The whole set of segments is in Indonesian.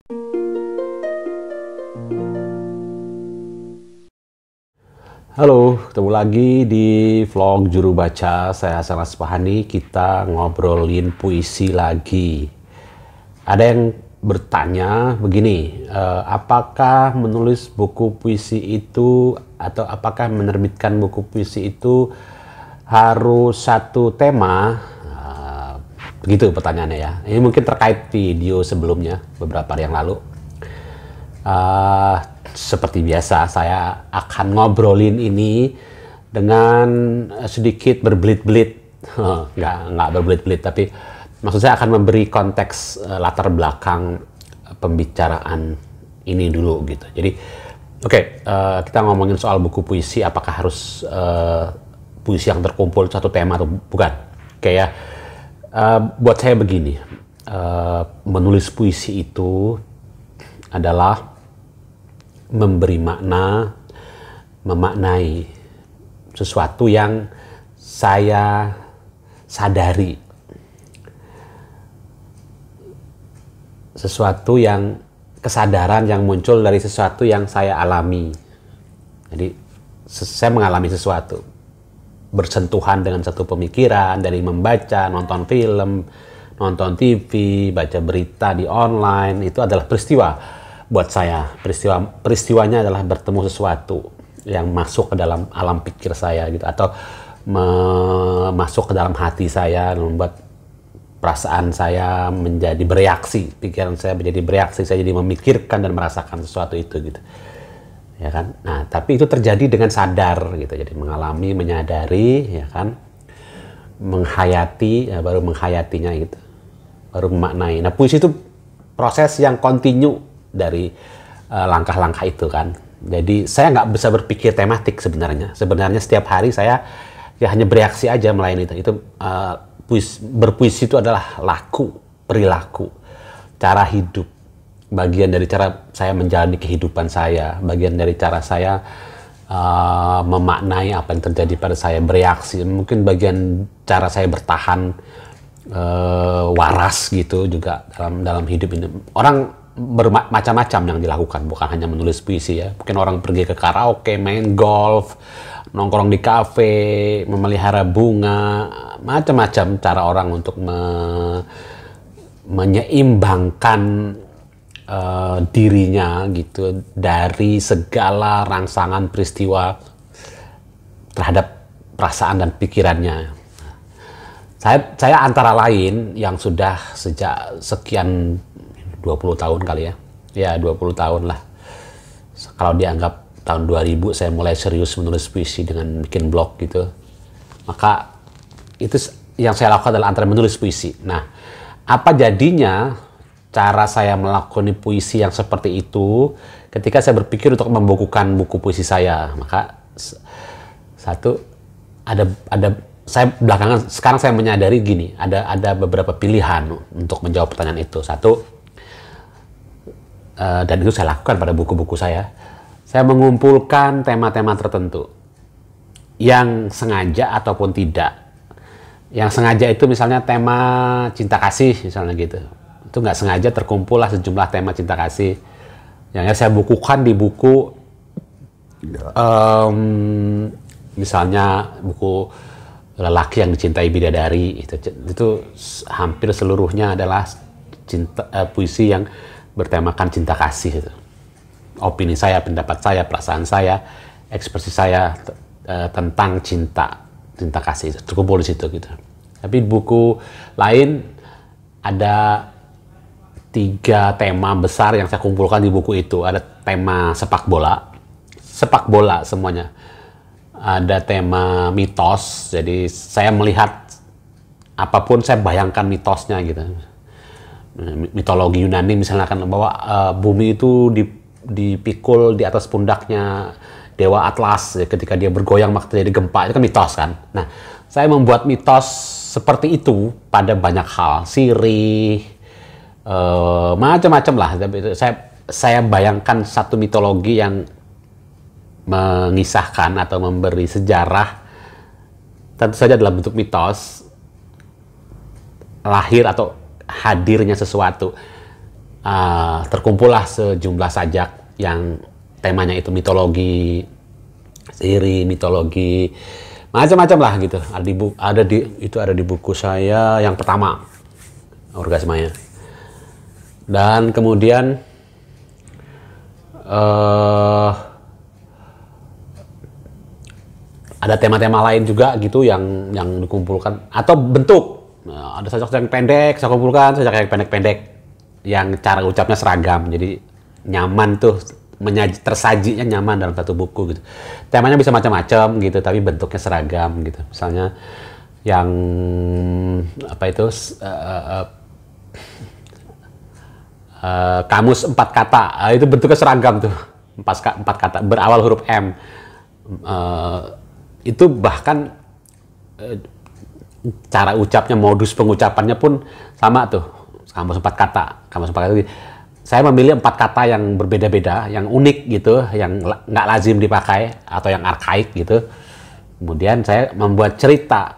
Halo, ketemu lagi di vlog Juru Baca. Saya Hasan Aspahani. Kita ngobrolin puisi lagi. Ada yang bertanya begini, apakah menulis buku puisi itu atau apakah menerbitkan buku puisi itu harus satu tema? Begitu pertanyaannya ya. Ini mungkin terkait video sebelumnya beberapa hari yang lalu. Seperti biasa, saya akan ngobrolin ini dengan sedikit berbelit-belit. Nggak berbelit-belit, tapi maksud saya akan memberi konteks latar belakang pembicaraan ini dulu gitu. Jadi, kita ngomongin soal buku puisi, apakah harus puisi yang terkumpul satu tema atau bukan? Buat saya begini, menulis puisi itu adalah memberi makna, memaknai sesuatu yang saya sadari, sesuatu yang kesadaran yang muncul dari sesuatu yang saya alami. Jadi saya mengalami sesuatu, bersentuhan dengan satu pemikiran dari membaca, nonton film, nonton TV, baca berita di online, itu adalah peristiwa. Buat saya, peristiwanya adalah bertemu sesuatu yang masuk ke dalam alam pikir saya gitu, atau masuk ke dalam hati saya, membuat perasaan saya menjadi bereaksi, pikiran saya menjadi bereaksi, saya jadi memikirkan dan merasakan sesuatu itu gitu. Ya kan? Nah, tapi itu terjadi dengan sadar gitu. Jadi mengalami, menyadari, ya kan? Menghayati, ya baru menghayatinya gitu. Baru memaknai. Nah, puisi itu proses yang kontinu dari langkah-langkah itu kan. Jadi saya nggak bisa berpikir tematik sebenarnya. Sebenarnya setiap hari saya ya hanya bereaksi aja melayani itu. Berpuisi itu adalah laku, perilaku, cara hidup, bagian dari cara saya menjalani kehidupan saya, bagian dari cara saya memaknai apa yang terjadi pada saya, bereaksi, mungkin bagian cara saya bertahan waras gitu juga dalam hidup ini. Orang bermacam-macam yang dilakukan, bukan hanya menulis puisi ya. Mungkin orang pergi ke karaoke, main golf, nongkrong di kafe, memelihara bunga, macam-macam cara orang untuk menyeimbangkan dirinya gitu dari segala rangsangan peristiwa terhadap perasaan dan pikirannya. Saya antara lain yang sudah sejak sekian 20 tahun kali ya. Ya, 20 tahun lah. Kalau dianggap tahun 2000 saya mulai serius menulis puisi dengan bikin blog gitu. Maka itu yang saya lakukan adalah antara menulis puisi. Nah, apa jadinya cara saya melakukan puisi yang seperti itu ketika saya berpikir untuk membukukan buku puisi saya? Maka satu ada saya belakangan sekarang saya menyadari gini, ada beberapa pilihan untuk menjawab pertanyaan itu. Satu, dan itu saya lakukan pada buku-buku saya mengumpulkan tema-tema tertentu yang sengaja ataupun tidak. Yang sengaja itu misalnya tema cinta kasih misalnya gitu, itu nggak sengaja terkumpul lah sejumlah tema cinta kasih yang saya bukukan di buku, misalnya buku lelaki yang dicintai bidadari, itu hampir seluruhnya adalah puisi yang bertemakan cinta kasih itu. Opini saya, pendapat saya, perasaan saya, ekspresi saya tentang cinta kasih itu terkumpul di situ gitu. Tapi buku lain ada 3 tema besar yang saya kumpulkan di buku itu. Ada tema sepak bola semuanya. Ada tema mitos, jadi saya melihat apapun saya bayangkan mitosnya gitu. Mitologi Yunani misalnya kan bahwa bumi itu dipikul di atas pundaknya Dewa Atlas ya, ketika dia bergoyang maka terjadi gempa, itu kan mitos kan. Nah, saya membuat mitos seperti itu pada banyak hal, sirih, macam-macam lah. Saya bayangkan satu mitologi yang mengisahkan atau memberi sejarah, tentu saja dalam bentuk mitos, lahir atau hadirnya sesuatu. terkumpullah sejumlah sajak yang temanya itu mitologi, siri, mitologi, macam-macam lah gitu. Ada di buku saya yang pertama, Orgasmanya. Dan kemudian ada tema-tema lain juga gitu yang dikumpulkan, atau bentuk. Ada sajak yang pendek, saya kumpulkan sajak yang pendek-pendek yang cara ucapnya seragam, jadi nyaman tuh, tersajinya nyaman dalam satu buku gitu. Temanya bisa macam-macam gitu, tapi bentuknya seragam gitu. Misalnya yang apa itu kamus 4 kata, itu bentuknya seragam tuh, 4 kata berawal huruf M. Itu bahkan cara ucapnya, modus pengucapannya pun sama tuh, kamus 4 kata. Saya memilih 4 kata yang berbeda-beda, yang unik gitu, yang nggak lazim dipakai atau yang arkaik gitu. Kemudian saya membuat cerita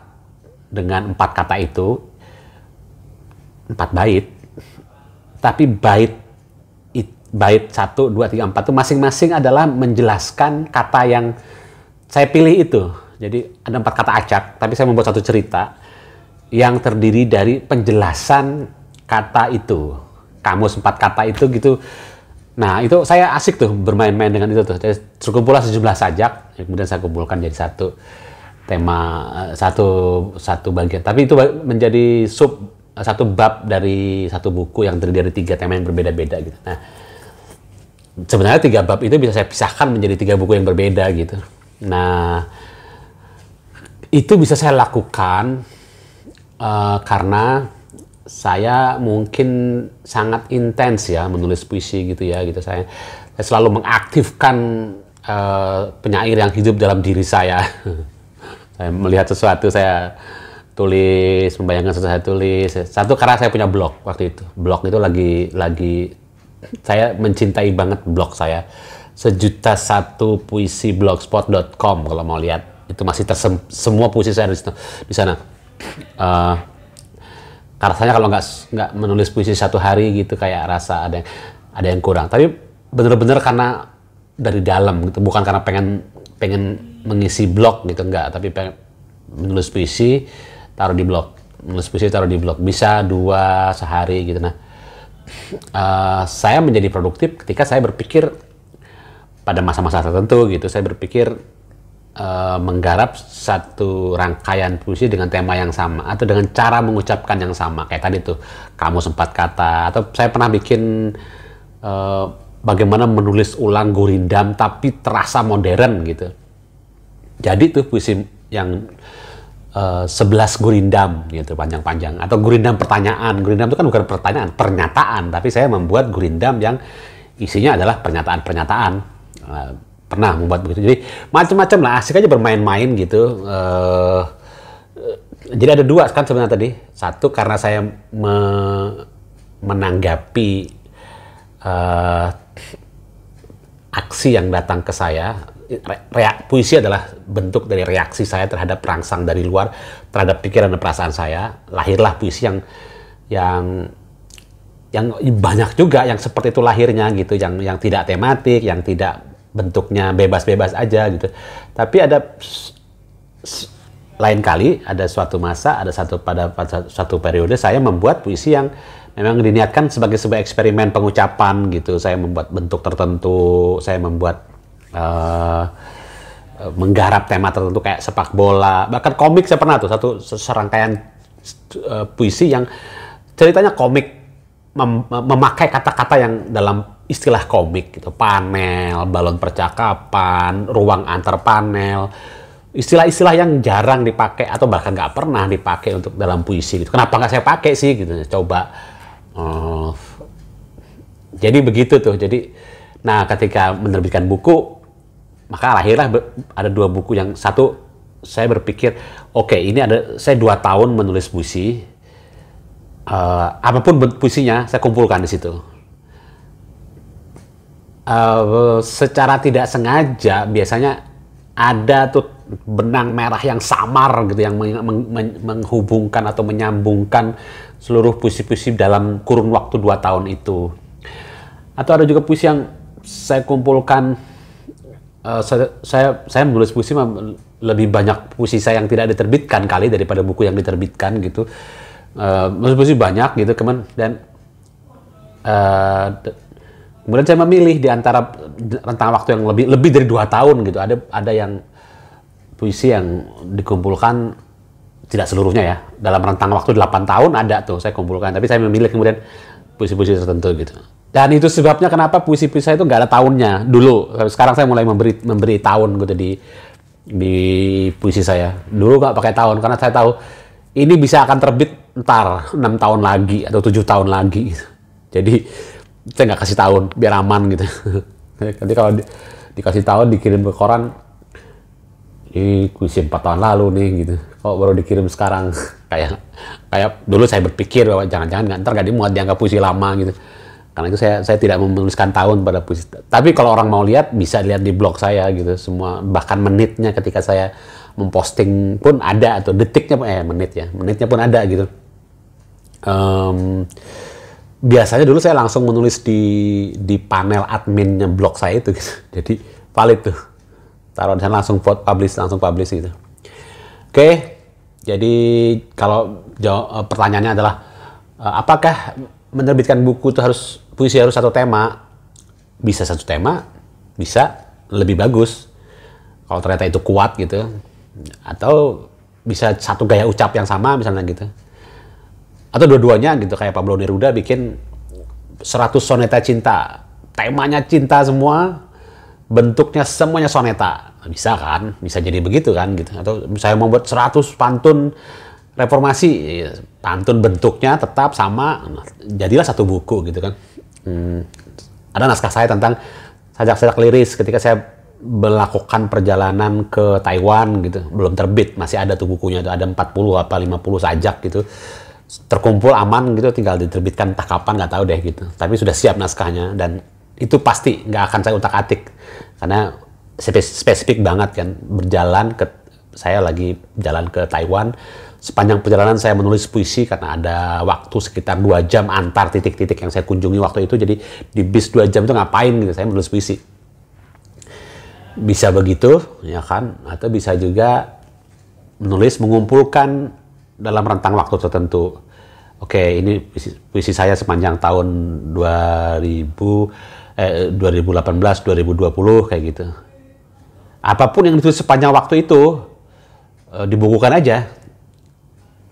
dengan 4 kata itu, 4 bait. Tapi bait 1, 2, 3, 4 itu masing-masing adalah menjelaskan kata yang saya pilih itu. Jadi ada 4 kata acak, tapi saya membuat satu cerita yang terdiri dari penjelasan kata itu. Kamus 4 kata itu gitu. Nah, itu saya asik tuh bermain-main dengan itu tuh. Terkumpullah sejumlah sajak, kemudian saya kumpulkan jadi satu tema, satu bagian. Tapi itu menjadi satu bab dari satu buku yang terdiri dari 3 tema yang berbeda-beda gitu. Nah, sebenarnya 3 bab itu bisa saya pisahkan menjadi 3 buku yang berbeda gitu. Nah, itu bisa saya lakukan karena saya mungkin sangat intens ya menulis puisi gitu ya gitu. Saya selalu mengaktifkan penyair yang hidup dalam diri saya. Saya melihat sesuatu saya tulis, membayangkan sesuatu saya tulis. Satu karena saya punya blog waktu itu. Blog itu lagi saya mencintai banget blog saya. 1.001 puisi blogspot.com kalau mau lihat. Itu masih semua puisi saya di sana. Rasanya kalau nggak menulis puisi 1 hari gitu kayak rasa ada yang kurang. Tapi bener-bener karena dari dalam gitu, bukan karena pengen mengisi blog gitu, enggak. Tapi pengen menulis puisi taruh di blog, bisa 2 sehari gitu. Nah, saya menjadi produktif ketika saya berpikir pada masa-masa tertentu gitu. Saya berpikir menggarap satu rangkaian puisi dengan tema yang sama atau dengan cara mengucapkan yang sama, kayak tadi tuh kamus 4 kata. Atau saya pernah bikin bagaimana menulis ulang gurindam tapi terasa modern gitu. Jadi tuh puisi yang 11 gurindam gitu, panjang-panjang, atau gurindam pertanyaan. Gurindam itu kan bukan pertanyaan, pernyataan, tapi saya membuat gurindam yang isinya adalah pernyataan-pernyataan. Pernah membuat begitu. Jadi macam-macam lah, asik aja bermain-main gitu. Jadi ada 2 kan sebenarnya tadi. Satu karena saya menanggapi aksi yang datang ke saya. Puisi adalah bentuk dari reaksi saya terhadap rangsang dari luar, terhadap pikiran dan perasaan saya. Lahirlah puisi yang banyak juga yang seperti itu lahirnya gitu, yang tidak tematik, yang tidak bentuknya bebas-bebas aja gitu. Tapi ada lain kali, ada suatu masa, pada satu periode saya membuat puisi yang memang diniatkan sebagai sebuah eksperimen pengucapan gitu. Saya membuat bentuk tertentu, saya membuat menggarap tema tertentu kayak sepak bola, bahkan komik. Saya pernah tuh satu serangkaian puisi yang ceritanya komik, memakai kata-kata yang dalam istilah komik gitu, panel, balon percakapan, ruang antar panel, istilah-istilah yang jarang dipakai atau bahkan nggak pernah dipakai untuk dalam puisi gitu. Kenapa nggak saya pakai sih gitu? Coba. Jadi begitu tuh. Jadi, nah ketika menerbitkan buku, maka lahirlah ada 2 buku. Yang satu saya berpikir, oke, ini saya 2 tahun menulis puisi, apapun puisinya saya kumpulkan di situ. Secara tidak sengaja biasanya ada tuh benang merah yang samar gitu yang menghubungkan atau menyambungkan seluruh puisi-puisi dalam kurun waktu 2 tahun itu. Atau ada juga puisi yang saya kumpulkan. Saya menulis puisi lebih banyak puisi saya yang tidak diterbitkan kali daripada buku yang diterbitkan gitu. Menulis puisi banyak gitu, dan kemudian saya memilih di antara rentang waktu yang lebih dari 2 tahun gitu. Ada yang puisi yang dikumpulkan, tidak seluruhnya ya, dalam rentang waktu 8 tahun ada tuh saya kumpulkan, tapi saya memilih kemudian puisi-puisi tertentu gitu. Dan itu sebabnya kenapa puisi-puisi saya itu nggak ada tahunnya dulu. Sekarang saya mulai memberi tahun gitu di puisi saya. Dulu nggak pakai tahun karena saya tahu ini bisa akan terbit ntar 6 tahun lagi atau 7 tahun lagi. Jadi saya nggak kasih tahun biar aman gitu. Nanti kalau dikasih tahun, dikirim ke koran, ini puisi 4 tahun lalu nih gitu. Kok baru dikirim sekarang? kayak dulu saya berpikir bahwa jangan-jangan ntar nggak dimuat, dianggap puisi lama gitu. Karena itu saya tidak menuliskan tahun pada puisi. Tapi kalau orang mau lihat, bisa lihat di blog saya gitu. Semua, bahkan menitnya ketika saya memposting pun ada, atau detiknya, menitnya pun ada gitu. Biasanya dulu saya langsung menulis di panel adminnya blog saya itu gitu. Jadi valid tuh. Taruh di sana langsung publish gitu. Oke, jadi kalau pertanyaannya adalah apakah menerbitkan buku itu puisi harus satu tema? Bisa satu tema, bisa lebih bagus kalau ternyata itu kuat gitu, atau bisa satu gaya ucap yang sama misalnya gitu, atau dua-duanya gitu, kayak Pablo Neruda bikin 100 soneta cinta, temanya cinta semua, bentuknya semuanya soneta. Bisa kan, bisa jadi begitu kan gitu. Atau saya membuat 100 pantun reformasi, pantun bentuknya tetap sama, jadilah satu buku gitu kan. Ada naskah saya tentang sajak-sajak liris ketika saya melakukan perjalanan ke Taiwan gitu, belum terbit, masih ada tuh bukunya, ada 40 apa 50 sajak gitu, terkumpul aman gitu, tinggal diterbitkan entah kapan nggak tahu deh gitu, tapi sudah siap naskahnya, dan itu pasti nggak akan saya utak-atik karena spesifik banget kan. Saya lagi jalan ke Taiwan, sepanjang perjalanan saya menulis puisi karena ada waktu sekitar 2 jam antar titik-titik yang saya kunjungi waktu itu. Jadi di bis 2 jam itu ngapain gitu, saya menulis puisi. Bisa begitu ya kan, atau bisa juga mengumpulkan dalam rentang waktu tertentu. Oke, ini puisi saya sepanjang tahun 2018 2020 kayak gitu. Apapun yang ditulis sepanjang waktu itu dibukukan aja.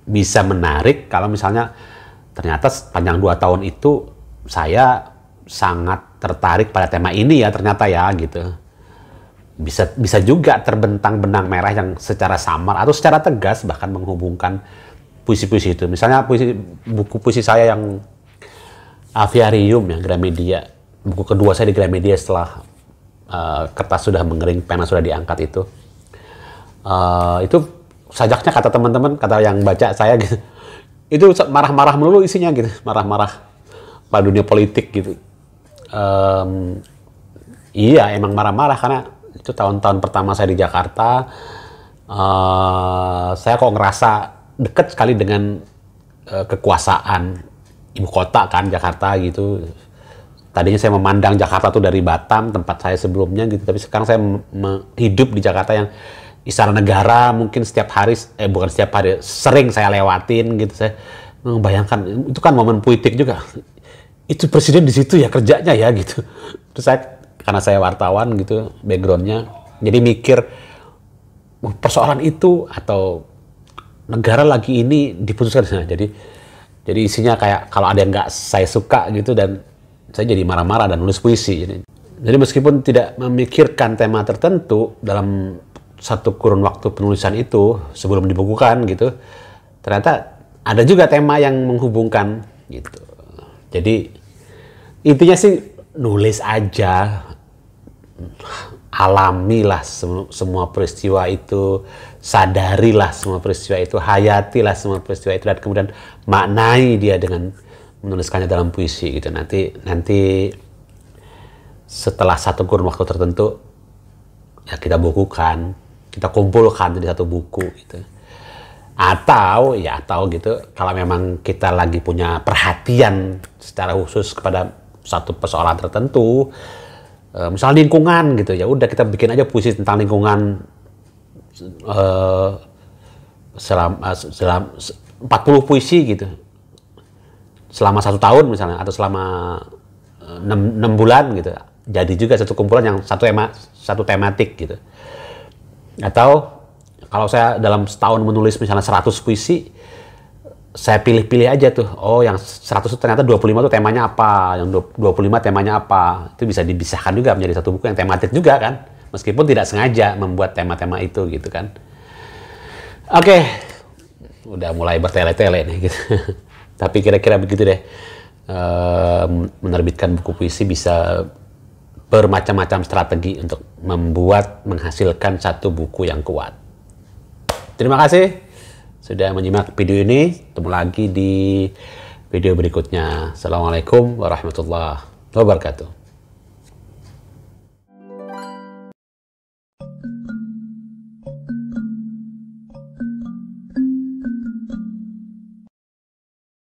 Bisa menarik kalau misalnya ternyata sepanjang 2 tahun itu saya sangat tertarik pada tema ini ya ternyata ya gitu. Bisa juga terbentang benang merah yang secara samar atau secara tegas bahkan menghubungkan puisi-puisi itu. Misalnya buku puisi saya yang Aviarium ya, Gramedia. Buku kedua saya di Gramedia setelah kertas sudah mengering, pena sudah diangkat itu. Itu sajaknya kata teman-teman, kata yang baca saya gitu, itu marah-marah melulu isinya gitu, marah-marah pada dunia politik gitu. Iya emang marah-marah karena itu tahun-tahun pertama saya di Jakarta. Saya kok ngerasa dekat sekali dengan kekuasaan ibu kota kan, Jakarta gitu. Tadinya saya memandang Jakarta tuh dari Batam, tempat saya sebelumnya gitu, tapi sekarang saya hidup di Jakarta yang Istana Negara mungkin bukan setiap hari, sering saya lewatin gitu. Saya membayangkan itu kan momen puitik juga. Itu presiden di situ ya kerjanya ya gitu. Terus karena saya wartawan gitu backgroundnya, jadi mikir persoalan itu atau negara lagi ini diputuskan di sana. Jadi isinya kayak kalau ada yang nggak saya suka gitu, dan saya jadi marah-marah dan nulis puisi. Jadi meskipun tidak memikirkan tema tertentu dalam satu kurun waktu penulisan itu sebelum dibukukan gitu, ternyata ada juga tema yang menghubungkan gitu. Jadi intinya sih nulis aja, alamilah semua peristiwa itu, sadarilah semua peristiwa itu, hayatilah semua peristiwa itu, dan kemudian maknai dia dengan menuliskannya dalam puisi gitu. Nanti setelah satu kurun waktu tertentu ya kita bukukan, kita kumpulkan di satu buku gitu. Atau gitu, kalau memang kita lagi punya perhatian secara khusus kepada satu persoalan tertentu, misalnya lingkungan gitu, ya udah kita bikin aja puisi tentang lingkungan selama 40 puisi gitu selama 1 tahun misalnya, atau selama 6 bulan gitu, jadi juga satu kumpulan yang satu tematik gitu. Atau kalau saya dalam setahun menulis misalnya 100 puisi, saya pilih-pilih aja tuh, oh yang 100 itu ternyata 25 tuh temanya apa, yang 25 temanya apa, itu bisa dipisahkan juga menjadi satu buku yang tematik juga kan, meskipun tidak sengaja membuat tema-tema itu gitu kan. Oke, udah mulai bertele-tele nih gitu. Tapi kira-kira begitu deh. Menerbitkan buku puisi bisa bermacam-macam strategi untuk menghasilkan satu buku yang kuat. Terima kasih sudah menyimak video ini. Ketemu lagi di video berikutnya. Assalamualaikum warahmatullahi wabarakatuh.